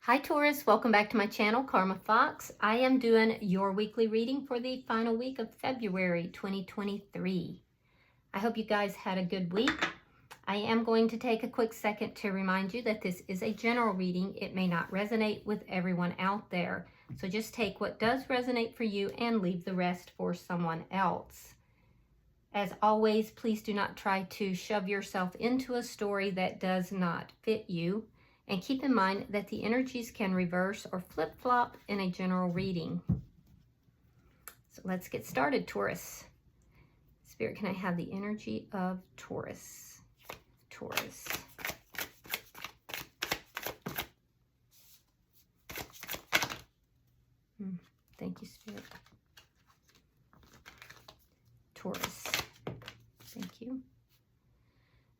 Hi Taurus, welcome back to my channel, Karma Fox. I am doing your weekly reading for the final week of February 2023. I hope you guys had a good week. I am going to take a quick second to remind you that this is a general reading. It may not resonate with everyone out there. So just take what does resonate for you and leave the rest for someone else. As always, please do not try to shove yourself into a story that does not fit you. And keep in mind that the energies can reverse or flip-flop in a general reading. So let's get started, Taurus. Spirit, can I have the energy of Taurus? Taurus. Thank you, Spirit. Taurus. Thank you.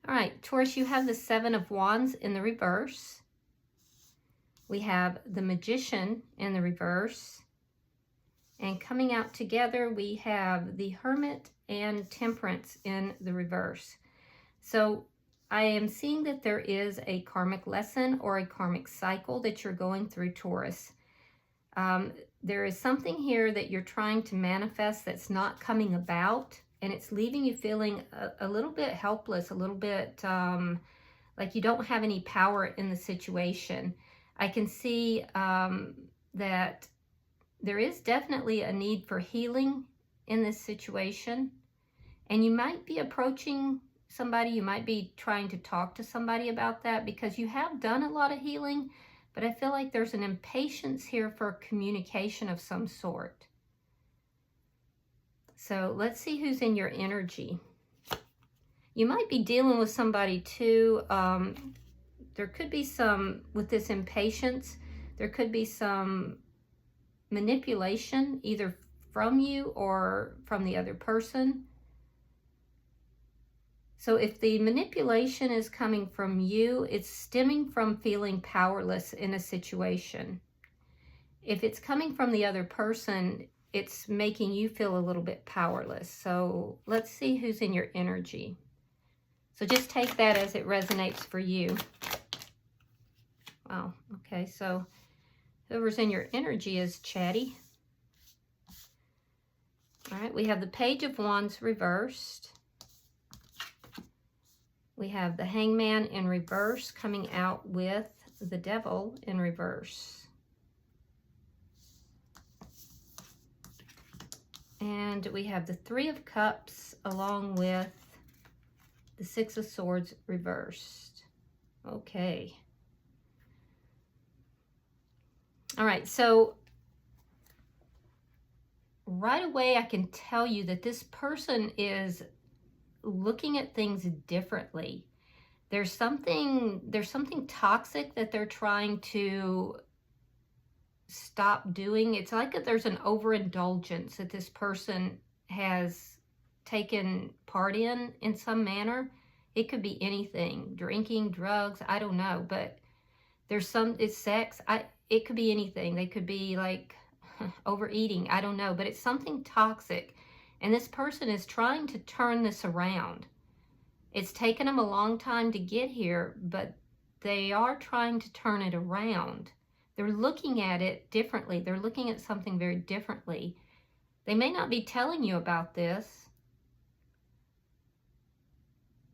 All right, Taurus, you have the Seven of Wands in the reverse. We have the Magician in the reverse. And coming out together, we have the Hermit and Temperance in the reverse. So I am seeing that there is a karmic lesson or a karmic cycle that you're going through, Taurus. There is something here that you're trying to manifest that's not coming about. And it's leaving you feeling a little bit helpless, a little bit like you don't have any power in the situation. I can see that there is definitely a need for healing in this situation. And you might be approaching somebody, you might be trying to talk to somebody about that because you have done a lot of healing, but I feel like there's an impatience here for communication of some sort. So let's see who's in your energy. You might be dealing with somebody too. There could be some, with this impatience, there could be some manipulation either from you or from the other person. So if the manipulation is coming from you, it's stemming from feeling powerless in a situation. If it's coming from the other person, it's making you feel a little bit powerless. So let's see who's in your energy. So just take that as it resonates for you. Wow, okay, so whoever's in your energy is chatty. All right, we have the Page of Wands reversed. We have the Hangman in reverse coming out with the Devil in reverse. And we have the Three of Cups along with the Six of Swords reversed. Okay. All right, so right away I can tell you that this person is looking at things differently. There's something toxic that they're trying to stop doing. It's like there's an overindulgence that this person has taken part in some manner. It could be anything, drinking, drugs, I don't know, but there's it's sex, it could be anything. They could be like overeating, I don't know, but it's something toxic. And this person is trying to turn this around. It's taken them a long time to get here, but they are trying to turn it around. They're looking at it differently. They're looking at something very differently. They may not be telling you about this.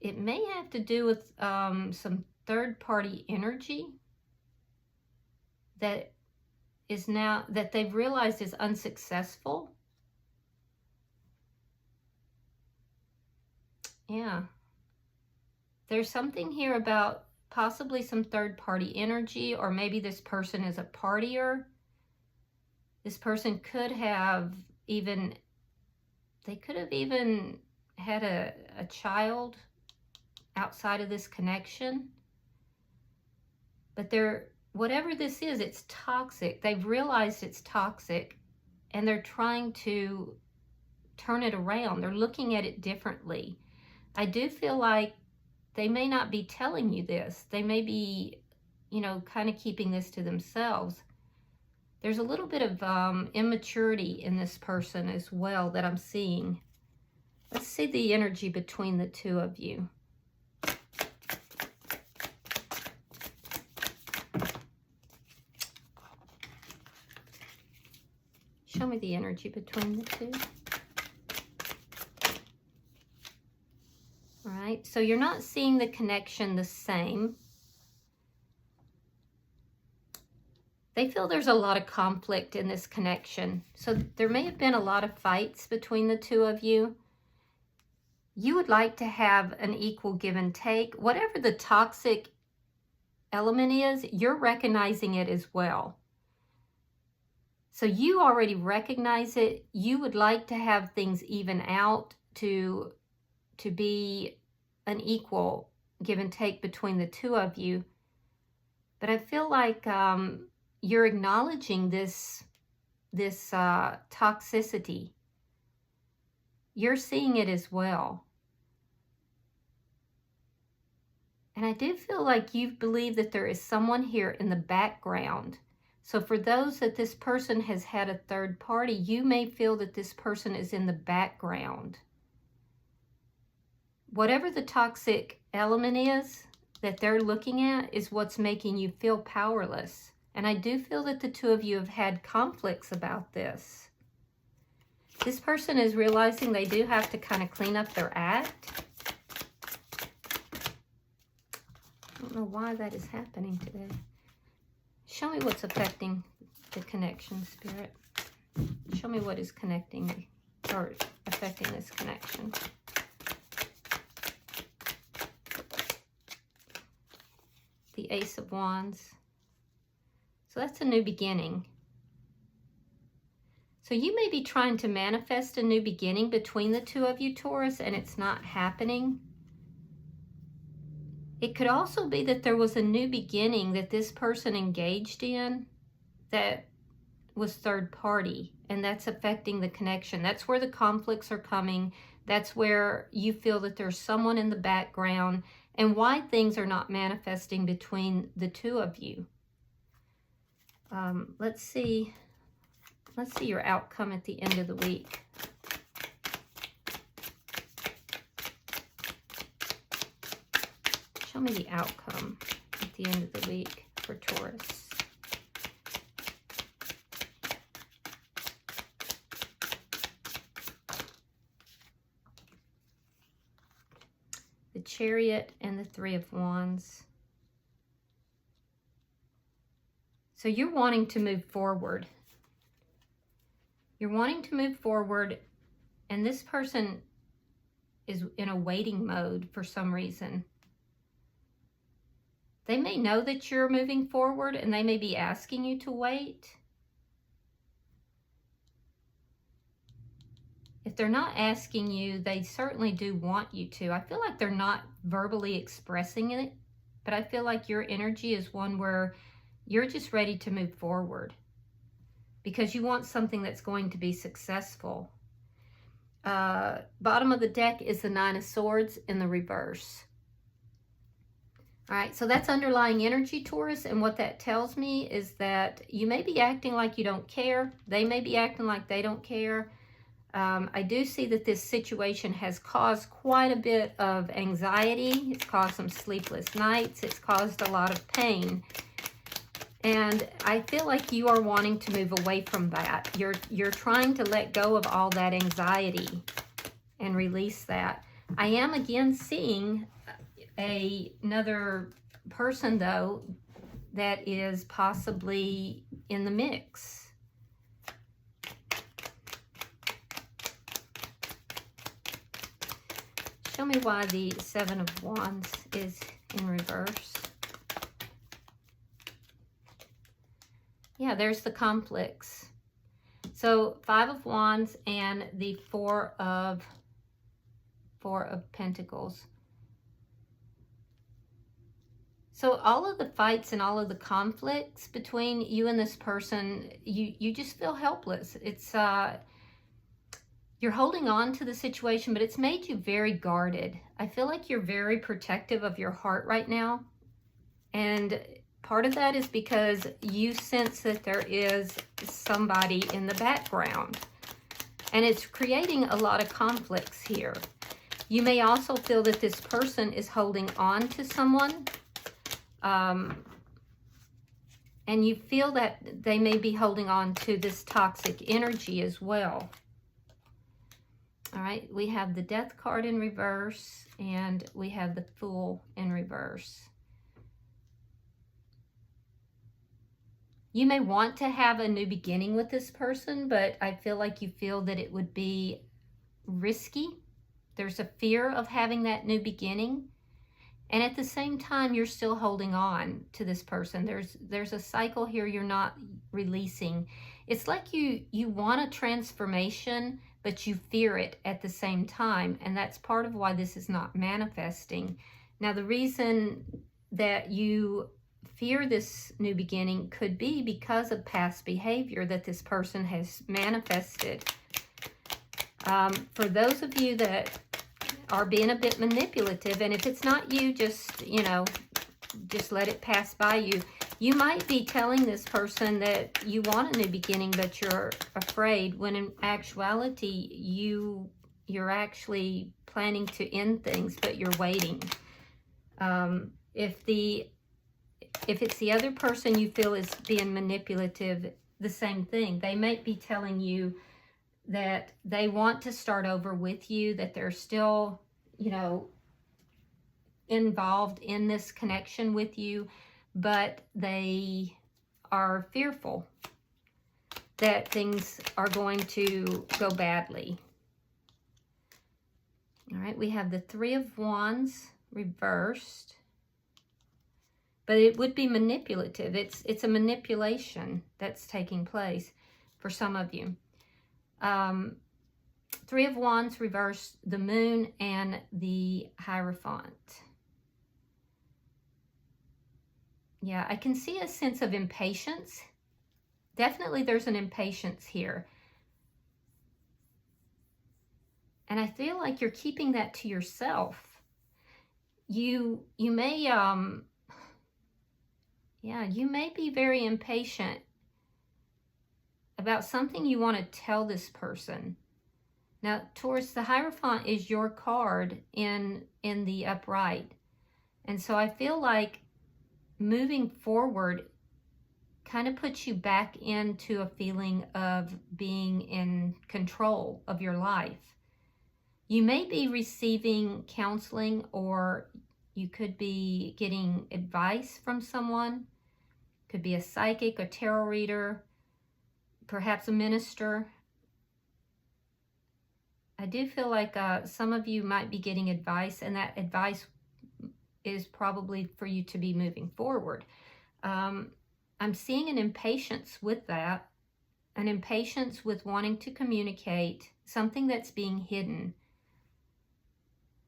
It may have to do with some third-party energy that is now, that they've realized is unsuccessful. Yeah. There's something here about possibly some third-party energy, or maybe this person is a partier. This person could have even, they could have even had a child outside of this connection. But whatever this is, it's toxic. They've realized it's toxic, and they're trying to turn it around. They're looking at it differently. I do feel like they may not be telling you this. They may be, you know, kind of keeping this to themselves. There's a little bit of immaturity in this person as well that I'm seeing. Let's see the energy between the two of you. me the energy between the two. All right, so you're not seeing the connection the same. They feel there's a lot of conflict in this connection. So there may have been a lot of fights between the two of you. You would like to have an equal give and take. Whatever the toxic element is, you're recognizing it as well. So you already recognize it. You would like to have things even out to be an equal give and take between the two of you. But I feel like you're acknowledging this toxicity. You're seeing it as well. And I do feel like you believe that there is someone here in the background. So for those that this person has had a third party, you may feel that this person is in the background. Whatever the toxic element is that they're looking at is what's making you feel powerless. And I do feel that the two of you have had conflicts about this. This person is realizing they do have to kind of clean up their act. I don't know why that is happening today. Show me what's affecting the connection, Spirit. Show me what is connecting or affecting this connection. The Ace of Wands. So that's a new beginning. So you may be trying to manifest a new beginning between the two of you, Taurus, and it's not happening. It could also be that there was a new beginning that this person engaged in that was third party, and that's affecting the connection. That's where the conflicts are coming. That's where you feel that there's someone in the background and why things are not manifesting between the two of you. Let's see your outcome at the end of the week. Show me the outcome at the end of the week for Taurus. The Chariot and the Three of Wands. So you're wanting to move forward. You're wanting to move forward, and this person is in a waiting mode for some reason. They may know that you're moving forward, and they may be asking you to wait. If they're not asking you, they certainly do want you to. I feel like they're not verbally expressing it, but I feel like your energy is one where you're just ready to move forward because you want something that's going to be successful. Bottom of the deck is the Nine of Swords in the reverse. All right, so that's underlying energy, Taurus, and what that tells me is that you may be acting like you don't care. They may be acting like they don't care. I do see that this situation has caused quite a bit of anxiety. It's caused some sleepless nights. It's caused a lot of pain. And I feel like you are wanting to move away from that. You're trying to let go of all that anxiety and release that. I am again seeing another person, though, that is possibly in the mix. Show me why the Seven of Wands is in reverse. Yeah, there's the conflicts. So Five of Wands and the Four of Pentacles. So all of the fights and all of the conflicts between you and this person, you just feel helpless. It's you're holding on to the situation, but it's made you very guarded. I feel like you're very protective of your heart right now. And part of that is because you sense that there is somebody in the background. And it's creating a lot of conflicts here. You may also feel that this person is holding on to someone. And you feel that they may be holding on to this toxic energy as well. All right, we have the Death card in reverse, and we have the Fool in reverse. You may want to have a new beginning with this person, but I feel like you feel that it would be risky. There's a fear of having that new beginning. And at the same time, you're still holding on to this person. There's a cycle here you're not releasing. It's like you want a transformation, but you fear it at the same time. And that's part of why this is not manifesting. Now, the reason that you fear this new beginning could be because of past behavior that this person has manifested. For those of you that are being a bit manipulative, and if it's not you, just, you know, just let it pass by you. You might be telling this person that you want a new beginning, but you're afraid, when in actuality, you're actually planning to end things, but you're waiting. If it's the other person you feel is being manipulative, the same thing. They might be telling you that they want to start over with you, that they're still, you know, involved in this connection with you, but they are fearful that things are going to go badly. All right, we have the Three of Wands reversed, but it would be manipulative. It's a manipulation that's taking place for some of you. Three of Wands reversed, the Moon and the Hierophant. Yeah, I can see a sense of impatience. Definitely there's an impatience here. And I feel like you're keeping that to yourself. You may, you may be very impatient about something you want to tell this person. Now, Taurus, the Hierophant is your card in the upright. And so I feel like moving forward kind of puts you back into a feeling of being in control of your life. You may be receiving counseling, or you could be getting advice from someone. Could be a psychic, a tarot reader, perhaps a minister. I do feel like some of you might be getting advice, and that advice is probably for you to be moving forward. I'm seeing an impatience with that, an impatience with wanting to communicate something that's being hidden.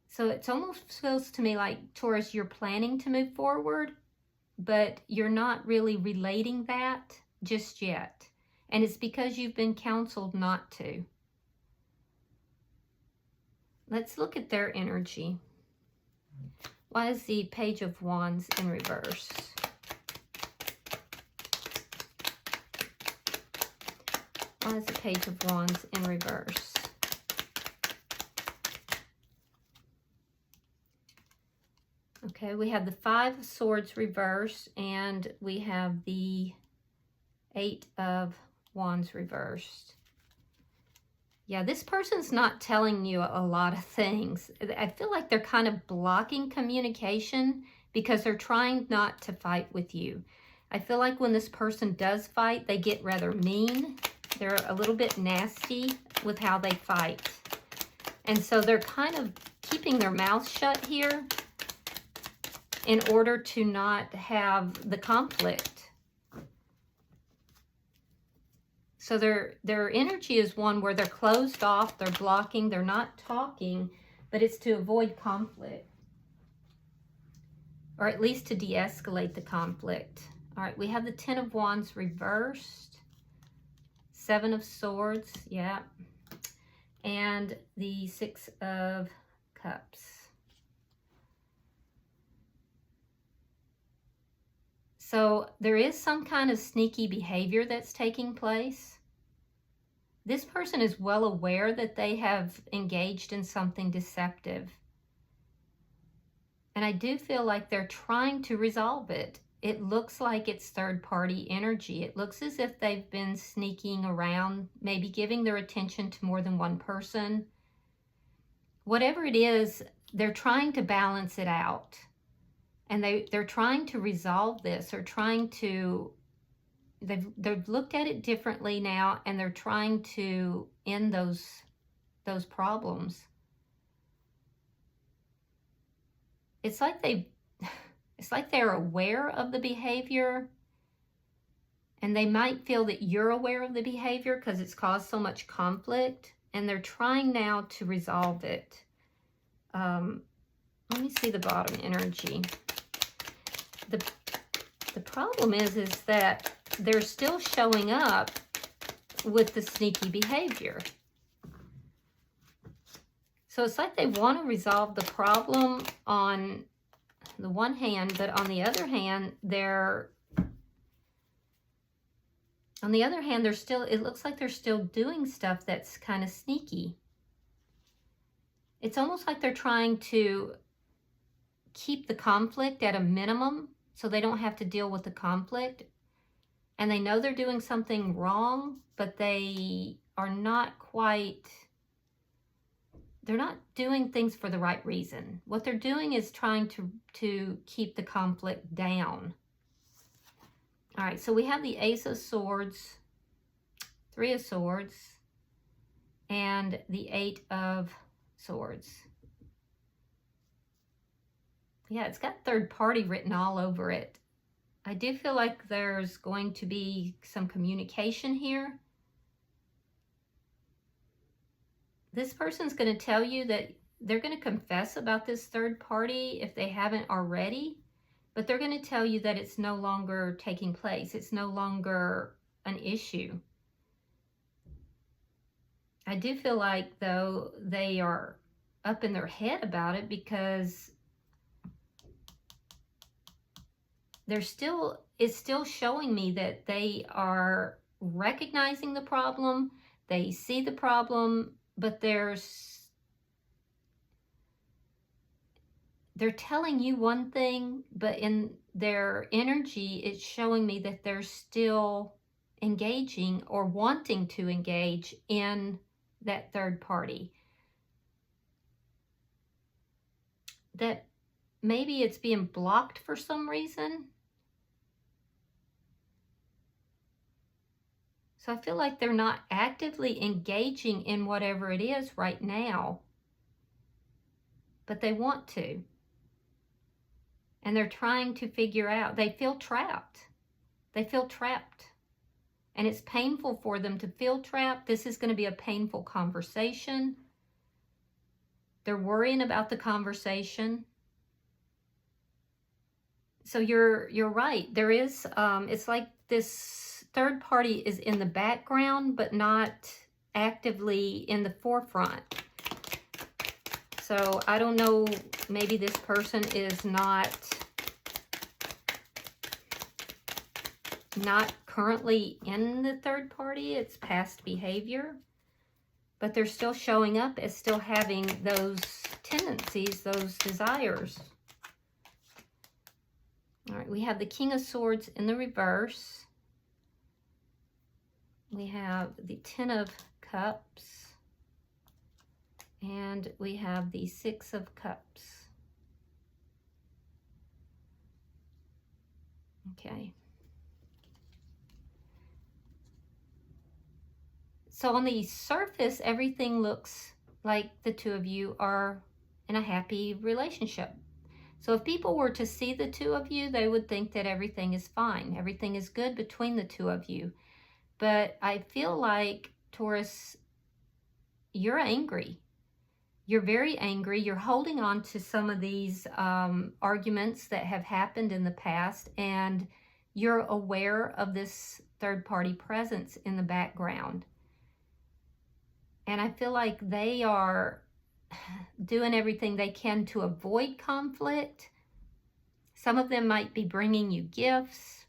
So it almost feels to me like, Taurus, you're planning to move forward, but you're not really relating that just yet. And it's because you've been counseled not to. Let's look at their energy. Why is the Page of Wands in reverse? Why is the Page of Wands in reverse? Okay, we have the Five of Swords reversed, and we have the Eight of Wands reversed. Yeah, this person's not telling you a lot of things. I feel like they're kind of blocking communication because they're trying not to fight with you. I feel like when this person does fight, they get rather mean. They're a little bit nasty with how they fight. And so they're kind of keeping their mouth shut here in order to not have the conflict. So their energy is one where they're closed off, they're blocking, they're not talking, but it's to avoid conflict. Or at least to de-escalate the conflict. All right, we have the Ten of Wands reversed. Seven of Swords, yeah. And the Six of Cups. So there is some kind of sneaky behavior that's taking place. This person is well aware that they have engaged in something deceptive. And I do feel like they're trying to resolve it. it looks like it's third-party energy. It looks as if they've been sneaking around, maybe giving their attention to more than one person. Whatever it is, they're trying to balance it out. And they're trying to resolve this, or trying to, they've looked at it differently now, and they're trying to end those problems. It's like they're aware of the behavior, and they might feel that you're aware of the behavior because it's caused so much conflict, and they're trying now to resolve it. Let me see the bottom energy. The problem is that they're still showing up with the sneaky behavior. So it's like they want to resolve the problem on the one hand, but on the other hand, they're still, it looks like they're still doing stuff that's kind of sneaky. It's almost like they're trying to keep the conflict at a minimum so they don't have to deal with the conflict. And they know they're doing something wrong, but they are not quite, they're not doing things for the right reason. What they're doing is trying to keep the conflict down. All right, so we have the Ace of Swords, Three of Swords, and the Eight of Swords. Yeah, it's got third party written all over it. I do feel like there's going to be some communication here. This person's going to tell you that they're going to confess about this third party if they haven't already, but they're going to tell you that it's no longer taking place. It's no longer an issue. I do feel like, though, they are up in their head about it because it's still showing me that they are recognizing the problem. They see the problem, but they're telling you one thing, but in their energy, it's showing me that they're still engaging or wanting to engage in that third party. That maybe it's being blocked for some reason. So I feel like they're not actively engaging in whatever it is right now, but they want to. And they're trying to figure out, they feel trapped. They feel trapped. And it's painful for them to feel trapped. This is going to be a painful conversation. They're worrying about the conversation. So you're right. There is, it's like this third party is in the background, but not actively in the forefront. So I don't know, maybe this person is not currently in the third party. It's past behavior, but they're still showing up as still having those tendencies, those desires. All right, we have the King of Swords in the reverse. We have the Ten of Cups. And we have the Six of Cups. Okay. So on the surface, everything looks like the two of you are in a happy relationship. So if people were to see the two of you, they would think that everything is fine. Everything is good between the two of you. But I feel like, Taurus, you're angry. You're very angry. You're holding on to some of these arguments that have happened in the past, and you're aware of this third-party presence in the background. And I feel like they are doing everything they can to avoid conflict. Some of them might be bringing you gifts,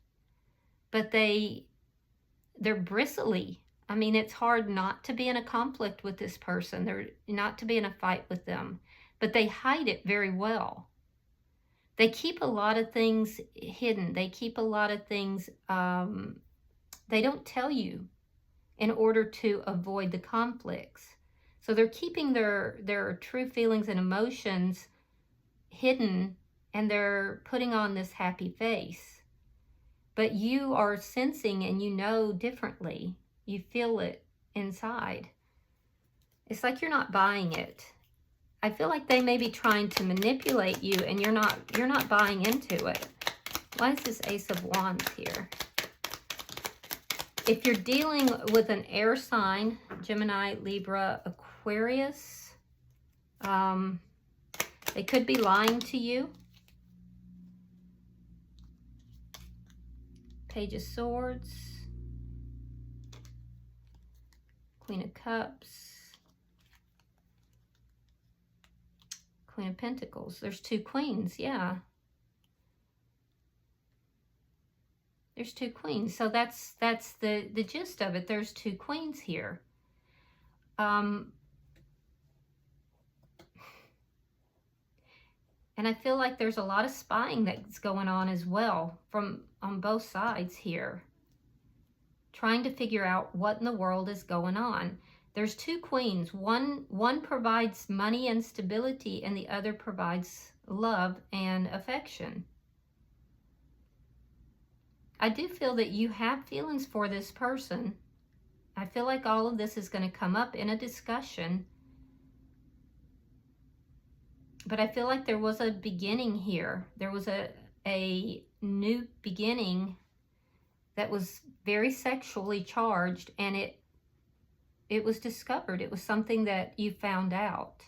but they're bristly. I mean, it's hard not to be in a conflict with this person. They're not to be in a fight with them, but they hide it very well. They keep a lot of things hidden. They keep a lot of things, they don't tell you in order to avoid the conflicts. So they're keeping their true feelings and emotions hidden, and they're putting on this happy face. But you are sensing and you know differently. You feel it inside. It's like you're not buying it. I feel like they may be trying to manipulate you, and you're not buying into it. Why is this Ace of Wands here? If you're dealing with an air sign, Gemini, Libra, Aquarius, they could be lying to you. Page of Swords, Queen of Cups, Queen of Pentacles. There's two queens, yeah. There's two queens. So that's the gist of it. There's two queens here. And I feel like there's a lot of spying that's going on as well on both sides here. Trying to figure out what in the world is going on. There's two queens. One provides money and stability, and the other provides love and affection. I do feel that you have feelings for this person. I feel like all of this is going to come up in a discussion. But I feel like there was a beginning here. There was a new beginning that was very sexually charged, and it was discovered. It was something that you found out.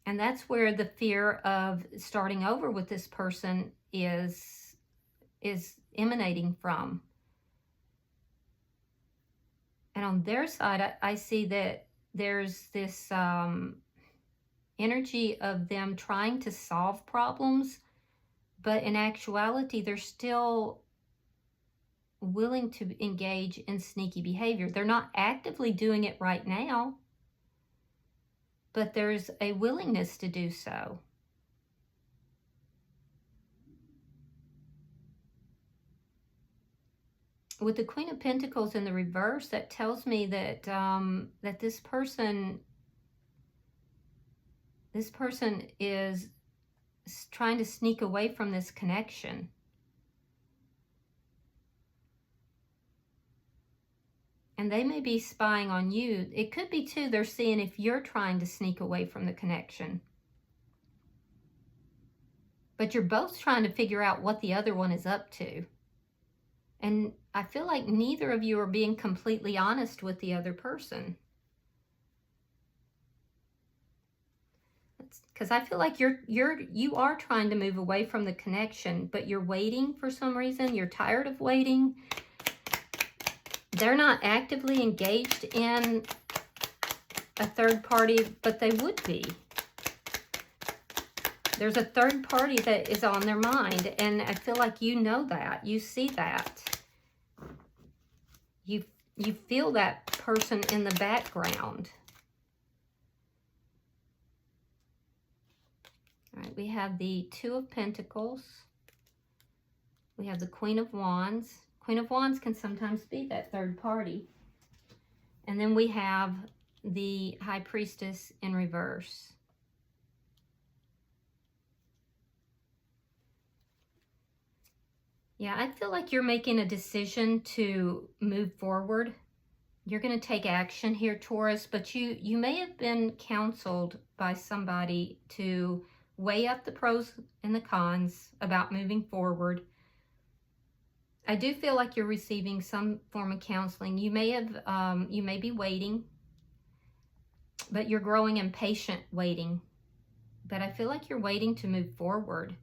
And that's where the fear of starting over with this person is emanating from. And on their side, I see that there's this energy of them trying to solve problems, but in actuality, they're still willing to engage in sneaky behavior. They're not actively doing it right now, but there's a willingness to do so. With the Queen of Pentacles in the reverse, that tells me that that this person is trying to sneak away from this connection. And they may be spying on you. It could be, too, they're seeing if you're trying to sneak away from the connection. But you're both trying to figure out what the other one is up to. And I feel like neither of you are being completely honest with the other person. Because I feel like you are trying to move away from the connection, but you're waiting for some reason. You're tired of waiting. They're not actively engaged in a third party, but they would be. There's a third party that is on their mind, and I feel like you know that. You see that. You feel that person in the background. All right, we have the Two of Pentacles. We have the Queen of Wands. Queen of Wands can sometimes be that third party. And then we have the High Priestess in reverse. Yeah, I feel like you're making a decision to move forward. You're going to take action here, Taurus, but you may have been counseled by somebody to weigh up the pros and the cons about moving forward. I do feel like you're receiving some form of counseling. You may be waiting, but you're growing impatient waiting. But I feel like you're waiting to move forward.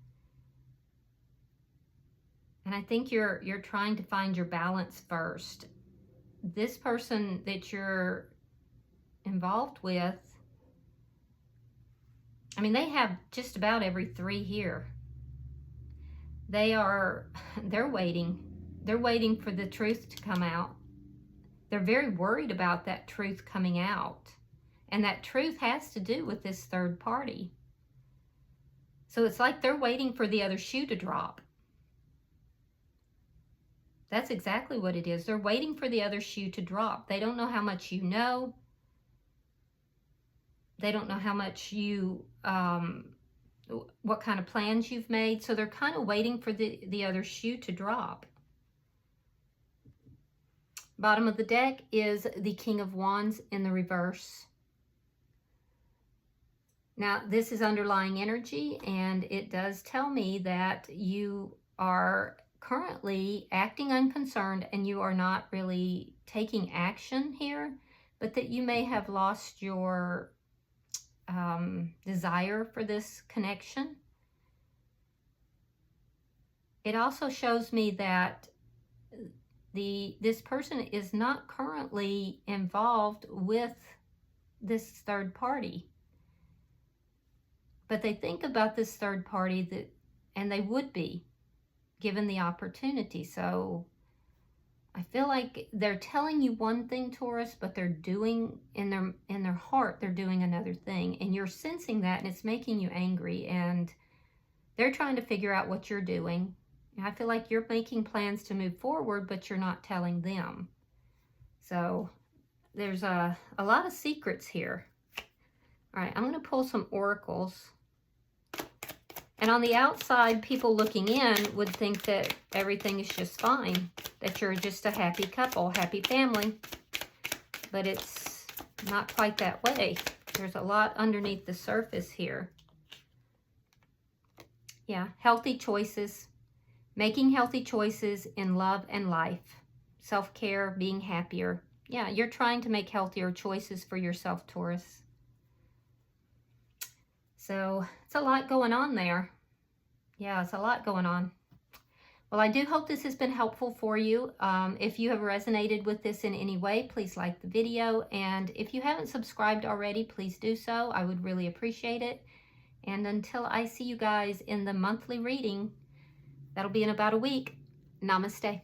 And I think you're trying to find your balance first. This person that you're involved with, I mean, they have just about every three here. They're waiting. They're waiting for the truth to come out. They're very worried about that truth coming out. And that truth has to do with this third party. So it's like they're waiting for the other shoe to drop. That's exactly what it is. They're waiting for the other shoe to drop. They don't know how much you know. They don't know how much you, what kind of plans you've made. So they're kind of waiting for the other shoe to drop. Bottom of the deck is the King of Wands in the reverse. Now, this is underlying energy, and it does tell me that you are currently acting unconcerned and you are not really taking action here, but that you may have lost your desire for this connection. It also shows me that this person is not currently involved with this third party. But they think about this third party, and they would be given the opportunity. So I feel like they're telling you one thing, Taurus, but they're doing in their heart, they're doing another thing. And you're sensing that, and it's making you angry. And they're trying to figure out what you're doing. And I feel like you're making plans to move forward, but you're not telling them. So there's a lot of secrets here. All right, I'm going to pull some oracles. And on the outside, people looking in would think that everything is just fine, that you're just a happy couple, happy family. But it's not quite that way. There's a lot underneath the surface here. Yeah, healthy choices, making healthy choices in love and life, self-care, being happier. Yeah, you're trying to make healthier choices for yourself, Taurus. So it's a lot going on there. Yeah, it's a lot going on. Well, I do hope this has been helpful for you. If you have resonated with this in any way, please like the video. And if you haven't subscribed already, please do so. I would really appreciate it. And until I see you guys in the monthly reading, that'll be in about a week. Namaste.